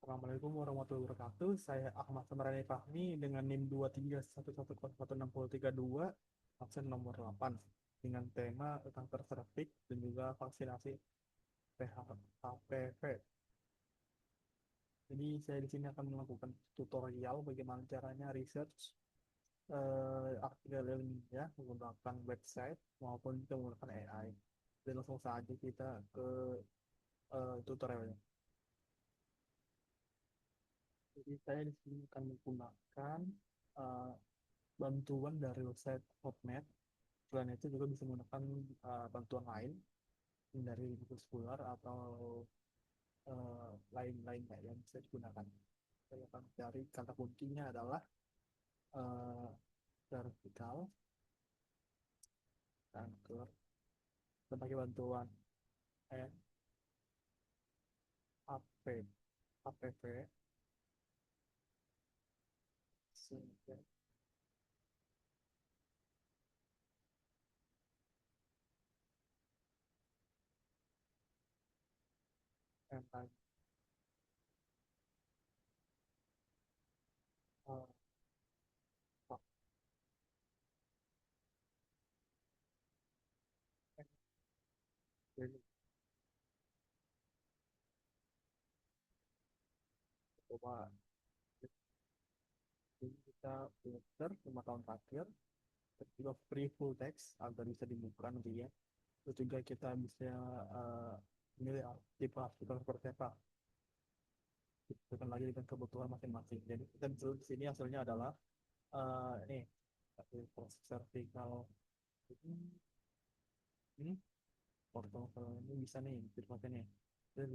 Assalamualaikum warahmatullahi wabarakatuh. Saya Ahmad Samarani Fahmi dengan NIM 231101332, absen nomor 8, dengan tema tentang terserapik dan juga vaksinasi HPV. Jadi saya di sini akan melakukan tutorial bagaimana caranya research artikel ilmiah menggunakan website maupun kita menggunakan AI. Dan langsung saja kita ke tutorialnya. Jadi saya di sini akan menggunakan eh, bantuan dari website PubMed. Selain itu juga bisa menggunakan bantuan lain dari buku Scholar atau lain-lainnya yang bisa digunakan. Saya akan cari kata kuncinya adalah uh, vertikal kanker sebagai bantuan AP, APV sehingga yang tadi uh, jadi coba kita filter 5 tahun terakhir, terus juga free full text agar bisa dibuka nanti ya. Terus juga kita bisa uh, milih tipe artikel seperti apa, bukan lagi dengan kebutuhan masing-masing. Jadi kita bisa lihat di sini hasilnya adalah ini proses vertikal ini portal ini bisa nih dipakai nih. Dan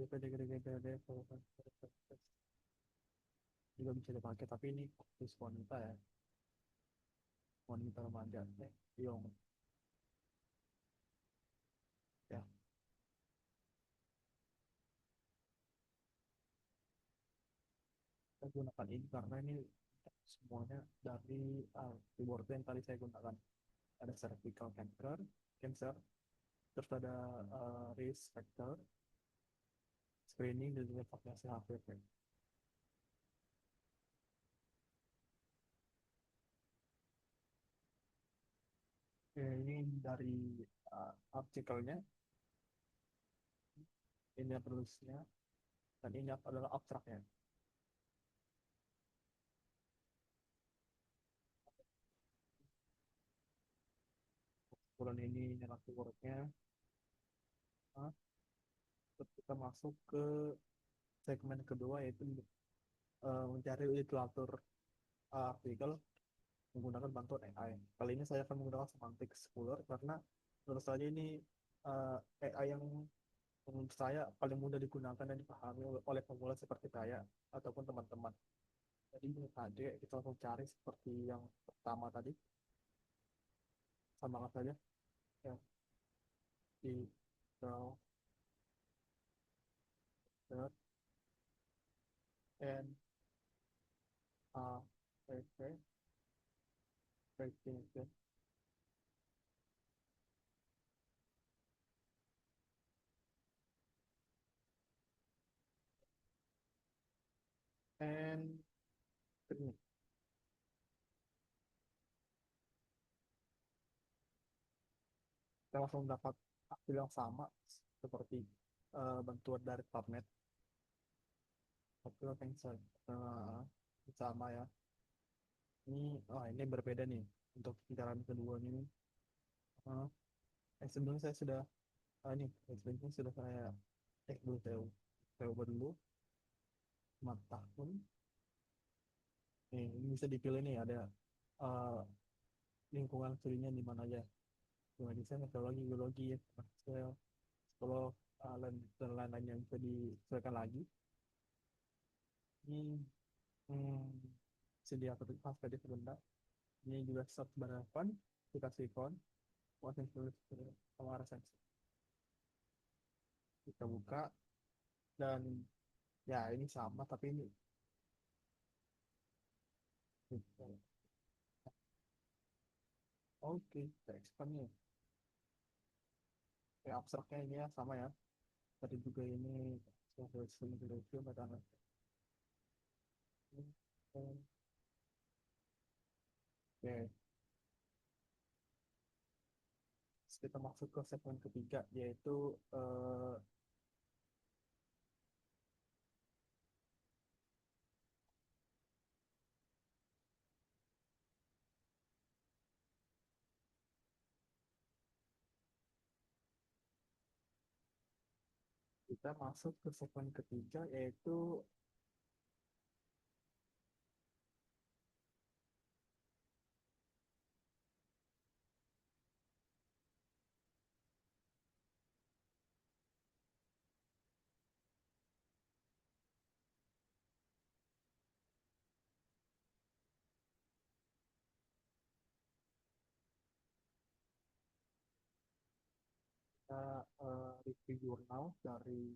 juga bisa dipakai, tapi ini khusus wanita ya, wanita remaja. Yung ya, saya gunakan ini karena ini semuanya dari keyboard yang tadi saya gunakan. Ada cervical cancer, terus ada risk factor, screening, dan juga vaksinasi HPV. Oke, ini dari artikelnya, ini penulisnya, dan ini adalah abstraknya. Bulan ini nyala keywordnya. Nah, terus kita masuk ke segmen kedua, yaitu mencari literatur artikel menggunakan bantuan AI. Kali ini saya akan menggunakan semantic scholar karena menurut saya ini AI yang menurut saya paling mudah digunakan dan dipahami oleh pemula seperti saya ataupun teman-teman. Jadi menurut saya kita langsung cari seperti yang pertama tadi, sama saja ya, di browser and vaccination vaccination and screening. Kita langsung dapat hasil yang sama seperti bantuan dari PubMed. Hasil yang sama ya. Ini berbeda nih untuk kendaraan kedua ini. Uh, Sebelumnya saya sudah ini sebelumnya sudah saya cek dulu, saya ubah dulu 5 tahun. Ini bisa dipilih nih, ada uh, lingkungan studinya di mana aja. Cuma desain, metodologi, biologi, Excel, psikolog, dan lain-lain yang bisa disesuaikan lagi. Ini sedia pas tadi sebentar. Ini juga start balapan, aplikasi kon, kuasa tulis sama resensi. Kita buka dan ya ini sama tapi ini oke, kita expand nih. Kayak abstraknya ini ya sama ya. Tadi juga ini sesuai dengan review metode. Oke, kita masuk ke segmen ketiga, yaitu kita masuk ke segmen ketiga, yaitu kita review jurnal dari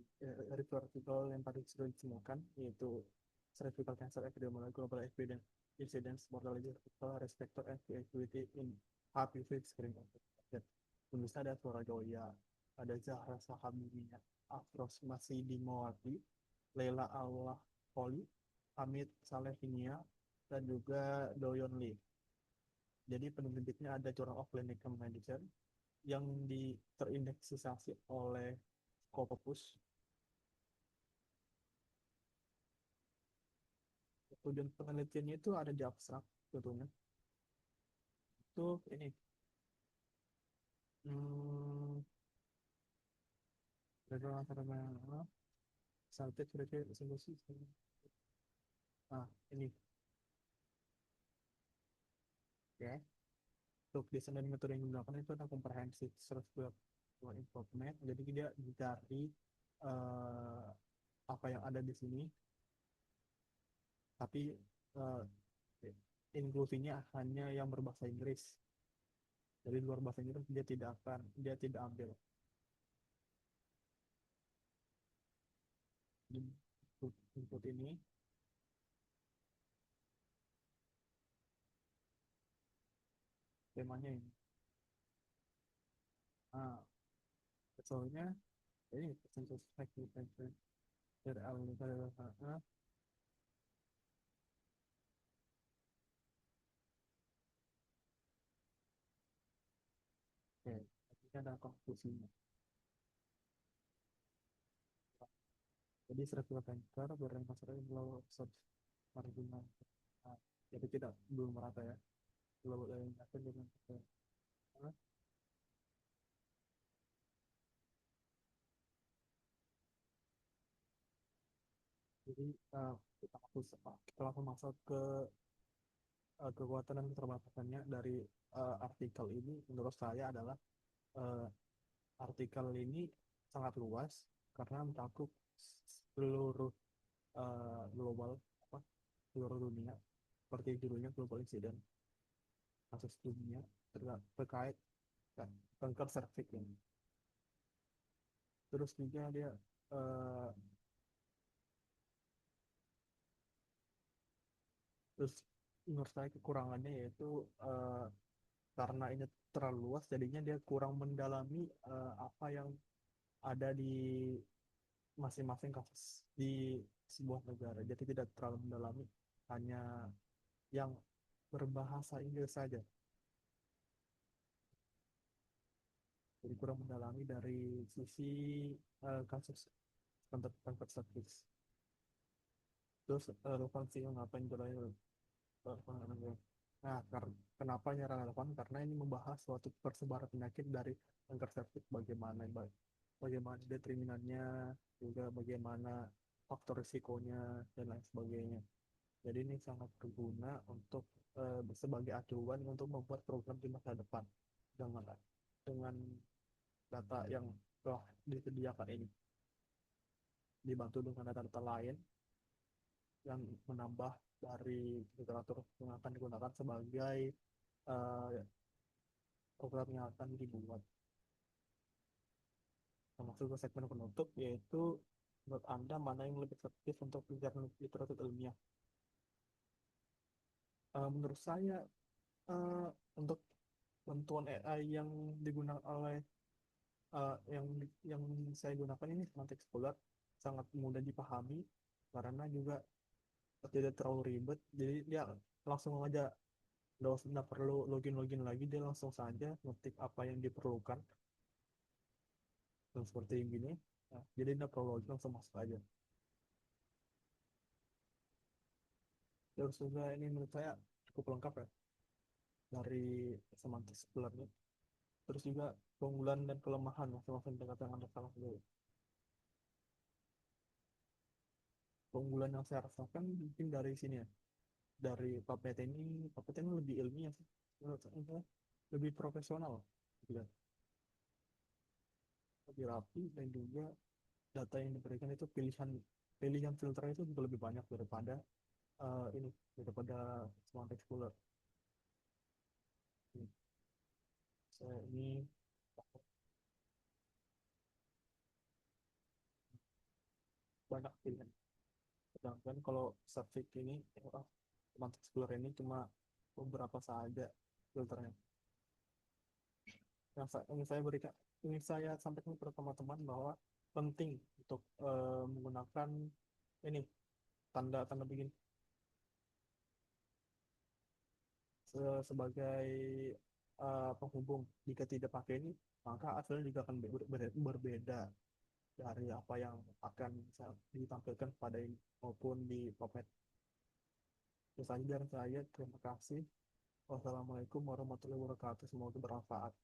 review artikel yang tadi sudah disebutkan, yaitu Cervical Cancer Epidemiology Global Evidence Incidence Mortality Article Respector and Activity in HPV Screening. Tulisnya ada Flora Joya, ada Zahra Sahabininya, Afros Masidimowati, Leila Allah Poli, Amit Salehinia, dan juga Doyon Lee. Jadi penerbitnya ada Journal of Clinical Medicine yang terindeksisasi oleh Scopus. Tujuan penelitiannya itu ada di abstrak tentunya. Itu ini hmm, antara salted resolusi. Nah, ini ya. Untuk desain dan metode yang digunakan itu ada comprehensive search for improvement. Jadi dia mencari eh, apa yang ada di sini, tapi eh, inklusinya hanya yang berbahasa Inggris. Dari luar bahasa Inggris dia tidak ambil. Input ini temanya ini. Nah, soalnya ini census fact dari awal oke, ini ada konklusinya. Jadi circular tanker berorientasi global search marginal. Nah, jadi tidak belum merata ya. Global orientasi dengan jadi kita langsung masuk ke kekuatan dan keterbatasannya dari artikel ini. Menurut saya adalah uh, artikel ini sangat luas karena mencakup seluruh global, apa, seluruh dunia, seperti judulnya global incident, kasus dunia terkait kan, kanker serviks ini. Terus juga dia uh, terus menurut saya kekurangannya yaitu karena ini terlalu luas, jadinya dia kurang mendalami apa yang ada di masing-masing kasus di sebuah negara. Jadi tidak terlalu mendalami, hanya yang berbahasa Inggris saja. Jadi kurang mendalami dari sisi kasus kanker serviks. Terus relevansi yang ngapain berlalu. Nah, kenapa ini relevan? Karena ini membahas suatu persebaran penyakit dari kanker serviks, bagaimana determinannya, juga bagaimana faktor risikonya dan lain sebagainya. Jadi ini sangat berguna untuk sebagai acuan untuk membuat program di masa depan dengan dengan data yang telah disediakan ini, dibantu dengan data-data lain yang menambah dari literatur yang akan digunakan sebagai uh, program yang akan dibuat. Termasuk ke segmen penutup, yaitu menurut Anda mana yang lebih efektif untuk literatur ilmiah? Menurut saya uh, untuk bantuan AI yang digunakan oleh yang saya gunakan ini semantik Scholar sangat mudah dipahami karena juga tidak terlalu ribet, jadi dia langsung aja, nggak perlu login login lagi, dia langsung saja ngetik apa yang diperlukan dan seperti yang gini. Nah, jadi nggak perlu login, langsung masuk aja. Terus juga ini menurut saya cukup lengkap ya dari semantik sebenarnya. Terus juga keunggulan dan kelemahan masing-masing pendekatan yang Anda salah dulu. Keunggulan yang saya rasakan mungkin dari sini ya, dari PPT ini lebih ilmiah sih menurut saya, lebih profesional gitu kan. Lebih rapi, dan juga data yang diberikan itu pilihan pilihan filternya itu juga lebih banyak daripada ini, daripada Smart Explorer ini. Saya ini banyak pilihan, sedangkan kalau Subfig ini Smart Explorer ini cuma beberapa saja filternya. Yang saya sampaikan kepada teman-teman bahwa penting untuk menggunakan ini, tanda-tanda begini sebagai penghubung. Jika tidak pakai ini, maka hasilnya juga akan berbeda dari apa yang akan ditampilkan pada ini maupun di PubMed. Itu saja dari saya. Terima kasih. Wassalamualaikum warahmatullahi wabarakatuh. Semoga bermanfaat.